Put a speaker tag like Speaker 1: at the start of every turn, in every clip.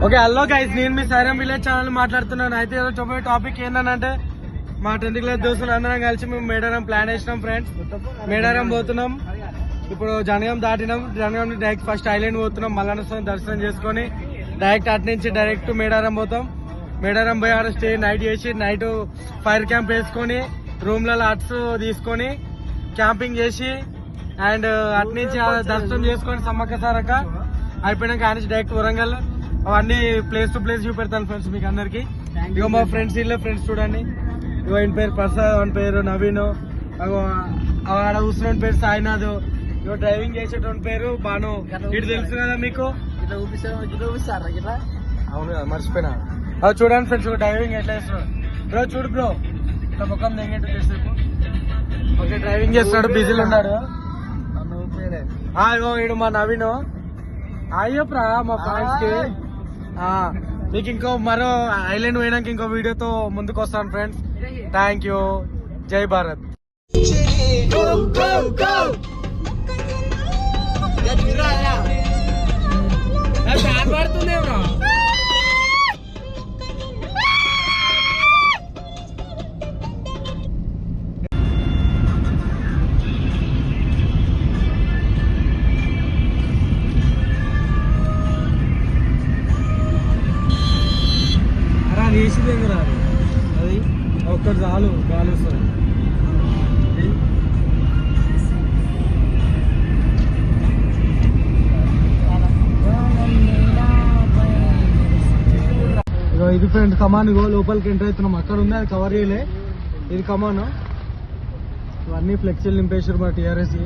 Speaker 1: Okay hello guys, నేను మీ సైరం village channel మాట్లాడుతున్నాను. అయితే చెప్పే టాపిక్ ఏంటంటే మా 10th క్లాస్ దోస్తులు అందరం కలిసి మేము మేడారం ప్లాన్ వేసినాం ఫ్రెండ్స్. మేడారం పోతున్నాం. ఇప్పుడు జనగం దాటినాం. జనగం డైరెక్ట్ ఫస్ట్ ఐలాండ్ పోతున్నాం. మల్లన్న స్వామి దర్శనం చేసుకుని డైరెక్ట్ అటు నుంచి డైరెక్ట్ మేడారం పోతాం. మేడారం పోయి ఆడ స్టే నైట్ చేసి నైట్ ఫైర్ క్యాంప్ వేసుకొని రూమ్లలో హట్స్ తీసుకొని క్యాంపింగ్ చేసి అండ్ అటు నుంచి దర్శనం చేసుకొని సమ్మక్క సారక్క అయిపోయినాక ఆయన డైరెక్ట్ వరంగల్ అవన్నీ ప్లేస్ టు ప్లేస్ చూపెడతాను ఫ్రెండ్స్ మీకు అందరికి. ఇగో మా ఫ్రెండ్స్ ఇల్లే ఫ్రెండ్స్ చూడండి. ఇగో ఆయన పేరు ప్రసాద్, ఆయన పేరు నవీన్, ఆడ కూర్చున్న పేరు సాయినాథ్, ఇగో డ్రైవింగ్ చేసేటువంటి పేరు బాను. ఇటు తెలుసు కదా మీకు? అవును కదా, మర్చిపోయినా. అది చూడండి ఫ్రెండ్స్, డ్రైవింగ్ ఎట్లా చేస్తున్నాడు బ్రో. చూడు బ్రో, ఇట్లా ముఖం తెంగేట్టు చేసేపు. ఓకే, డ్రైవింగ్ చేస్తున్నాడు, బిజీలో ఉన్నాడు. ఇగో వీడు మా నవీన్. అయ్యప్రా మా ఫ్రెండ్స్ కి. మీకు ఇంకో మరో ఐలాండ్ పోయినాక ఇంకో వీడియోతో ముందుకు వస్తాను ఫ్రెండ్స్. Thank you. జై భారత్. వేసింది రాదు, అది ఒక్కటి చాలు, గాలి వస్తుంది. ఇది ఫ్రెండ్ కమాన్. ఇగో లోపలికి ఎంటర్ అవుతున్నాం. అక్కడ ఉంది, అది కవర్ చేయలే. ఇది కమాన్. ఇవన్నీ ఫ్లెక్సీలు నింపేసారు మా టీఆర్ఎస్.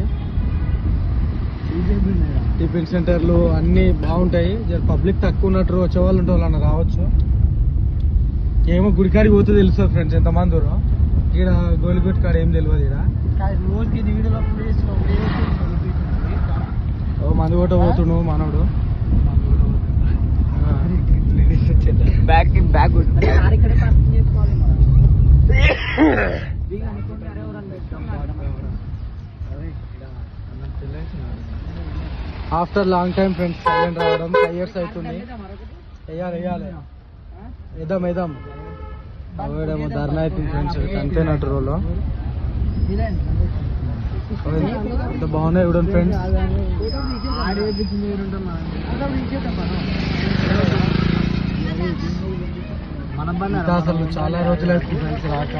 Speaker 1: టిఫిన్ సెంటర్లు అన్ని బాగుంటాయి. పబ్లిక్ తక్కువ ఉన్నట్టు వచ్చేవాళ్ళు ఉంటే వాళ్ళన్న రావచ్చు. ఏమో గుడికాడికి పోతే తెలుస్తుంది ఫ్రెండ్స్ ఎంతమంది దూరం. ఇక్కడ గోలిగుట్ కాడ ఏం తెలియదు. ఇక్కడ మంది కూడా పోతుండు మనోడు. After long time friends silent రావడం 5 years అవుతుంది. వేయాలి వేద్దాం ధర్నా అవుతుంది ఫ్రెండ్స్. అంతేనట్టు రోలో ఎంత బాగున్నాయి చూడండి ఫ్రెండ్స్. అసలు చాలా రోజులు అవుతుంది ఫ్రెండ్స్ రాక.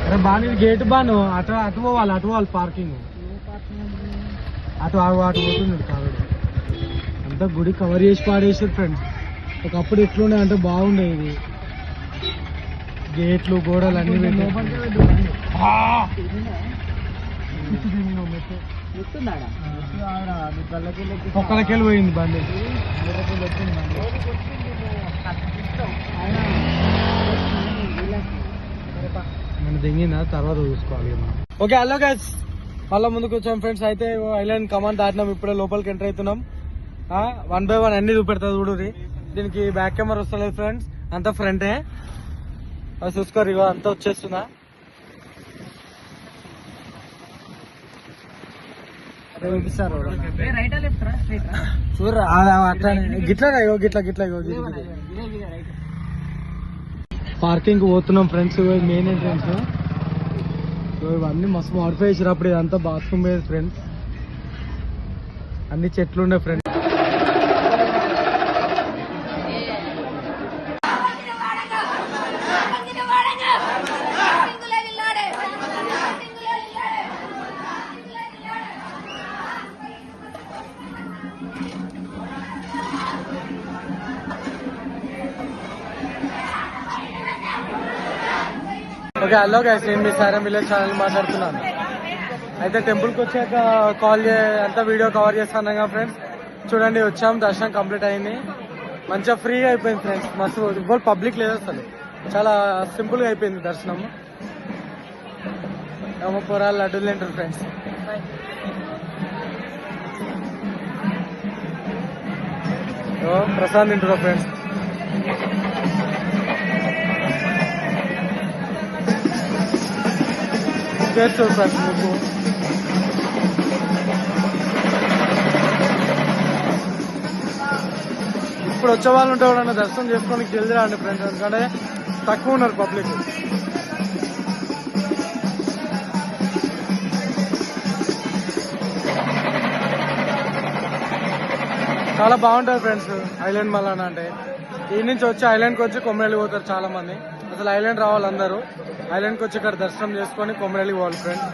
Speaker 1: అరే బాను, గేట్ బాను. అటు పోవాలి పార్కింగ్. అటు పోతుంది కాబట్టి అంతా గుడి కవర్ చేసి పాడేసారు ఫ్రెండ్స్. ఒకప్పుడు ఎట్లుండే అంటే బాగుండేది. గేట్లు గోడలు అన్ని ఒక్కడికెళ్ళి పోయింది బండి. మనం దిగిందా తర్వాత చూసుకోవాలి మనం. ఓకే హలో గైస్, మళ్ళీ ముందుకు వచ్చాం ఫ్రెండ్స్. అయితే ఐలాండ్ కమాండ్ దాటినాం. ఇప్పుడే లోపలికి ఎంటర్ అవుతున్నాం. 1 by 1 అన్ని చూపెడతా చూడురి. దీనికి బ్యాక్ కెమెరా వస్తలేదు ఫ్రెండ్స్, అంతా ఫ్రంటే. అది చూసుకోరు, ఇగో అంతా వచ్చేస్తుందా. చూడరా అట్లా గిట్లా పార్కింగ్ పోతున్నాం ఫ్రెండ్స్. మెయిన్ ఎంట్రన్స్ ఇవన్నీ మస్తు మాడిఫై చేసారు. అప్పుడు ఇదంతా బాత్రూమ్ వేసి ఫ్రెండ్స్. అన్ని చెట్లు ఉండే ఫ్రెండ్స్. ఓకే హలో గైస్, నేను మీ సైరం విలేజ్ ఛానల్ మాట్లాడుతున్నాను. అయితే టెంపుల్కి వచ్చాక అంతా వీడియో కవర్ చేస్తాను కదా ఫ్రెండ్స్. చూడండి, వచ్చాం, దర్శనం కంప్లీట్ అయింది. మంచిగా ఫ్రీగా అయిపోయింది ఫ్రెండ్స్. మస్తు ఇవ్వాలి, పబ్లిక్ లేదు అసలు. చాలా సింపుల్గా అయిపోయింది దర్శనం. ఏమో పొరాలు లడ్డూలు తింటారు ఫ్రెండ్స్. ప్రసాద్ తింటారు ఫ్రెండ్స్. చేస్తూ ఫ్రెండ్స్ మీకు ఇప్పుడు వచ్చే వాళ్ళు ఉంటే ఎవరన్నా దర్శనం చేసుకోనికి జల్దీ రండి ఫ్రెండ్స్, ఎందుకంటే తక్కువ ఉన్నారు పబ్లిక్. చాలా బాగుంటుంది ఫ్రెండ్స్ ఐలాండ్ మల్లన్న అంటే. ఈ నుంచి వచ్చి ఐలాండ్కి వచ్చి కొమ్మరెల్లి పోతారు చాలా మంది. అసలు ఐలాండ్ రావాలి అందరూ, ఐలాండ్కి వచ్చి ఇక్కడ దర్శనం చేసుకొని కొమ్మరెల్లి పోవాలి ఫ్రెండ్స్.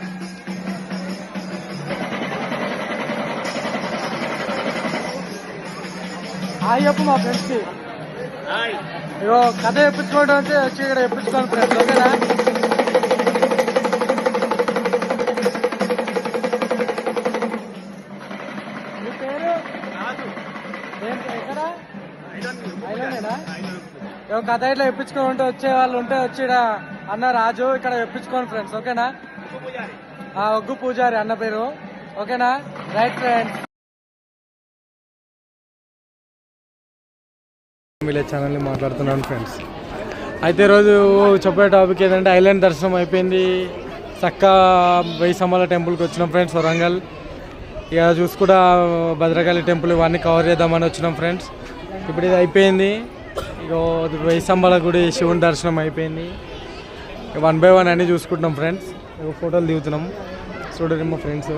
Speaker 1: హాయ్ చెప్పు మా ఫ్రెండ్స్కి. ఇగో కథ చెప్పించుకోవడం అంటే వచ్చి ఇక్కడ చెప్పించుకోండి ఫ్రెండ్స్, ఓకేనా? మీ పేరు ఎక్కడ? ఐలాండేనా? కథ ఇట్లా చెప్పించుకోమంటే వచ్చే వాళ్ళు ఉంటే వచ్చి ఇక్కడ అన్న రాజు ఇక్కడ చెప్పించుకోండి ఫ్రెండ్స్, ఓకేనా? ఒగ్గు పూజారి అన్న పేరు, ఓకేనా? Right friends. విలేజ్ ఛానల్ని మాట్లాడుతున్నాను ఫ్రెండ్స్. అయితే ఈరోజు చెప్పే టాపిక్ ఏంటంటే ఐలాండ్ దర్శనం అయిపోయింది, చక్కా 1000 స్తంభాల టెంపుల్కి వచ్చినాం ఫ్రెండ్స్ వరంగల్. ఇక చూసుకుంటా భద్రకాళి టెంపుల్ ఇవన్నీ కవర్ చేద్దామని వచ్చినాం ఫ్రెండ్స్. ఇప్పుడు ఇది అయిపోయింది, ఇక 1000 స్తంభాల గుడి శివుని దర్శనం అయిపోయింది. 1 by 1 అన్నీ చూసుకుంటున్నాం ఫ్రెండ్స్. ఇక ఫోటోలు దిగుతున్నాం, చూడండి మా ఫ్రెండ్స్.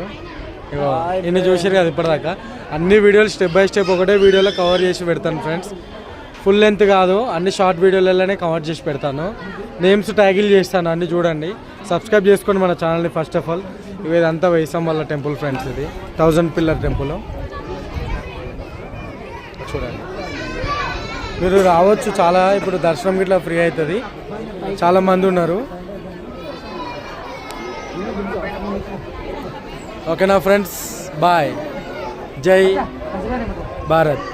Speaker 1: ఇక ఇన్ని చూసారు కదా ఇప్పటిదాకా. అన్ని వీడియోలు స్టెప్ బై స్టెప్ ఒకటే వీడియోలో కవర్ చేసి పెడతాను ఫ్రెండ్స్. ఫుల్ లెంత్ కాదు, అన్ని షార్ట్ వీడియోలలోనే కవర్ చేసి పెడతాను. నేమ్స్ ట్యాగిల్ చేస్తాను, అన్ని చూడండి. సబ్స్క్రైబ్ చేసుకోండి మన ఛానల్ని ఫస్ట్ ఆఫ్ ఆల్. ఇదంతా 1000 స్తంభాల టెంపుల్ ఫ్రెండ్స్, ఇది 1000 పిల్లర్ టెంపుల్. చూడండి, మీరు రావచ్చు చాలా. ఇప్పుడు దర్శనం గిట్లా ఫ్రీ అవుతుంది, చాలా మంది ఉన్నారు, ఓకేనా ఫ్రెండ్స్? బాయ్, జై భారత్.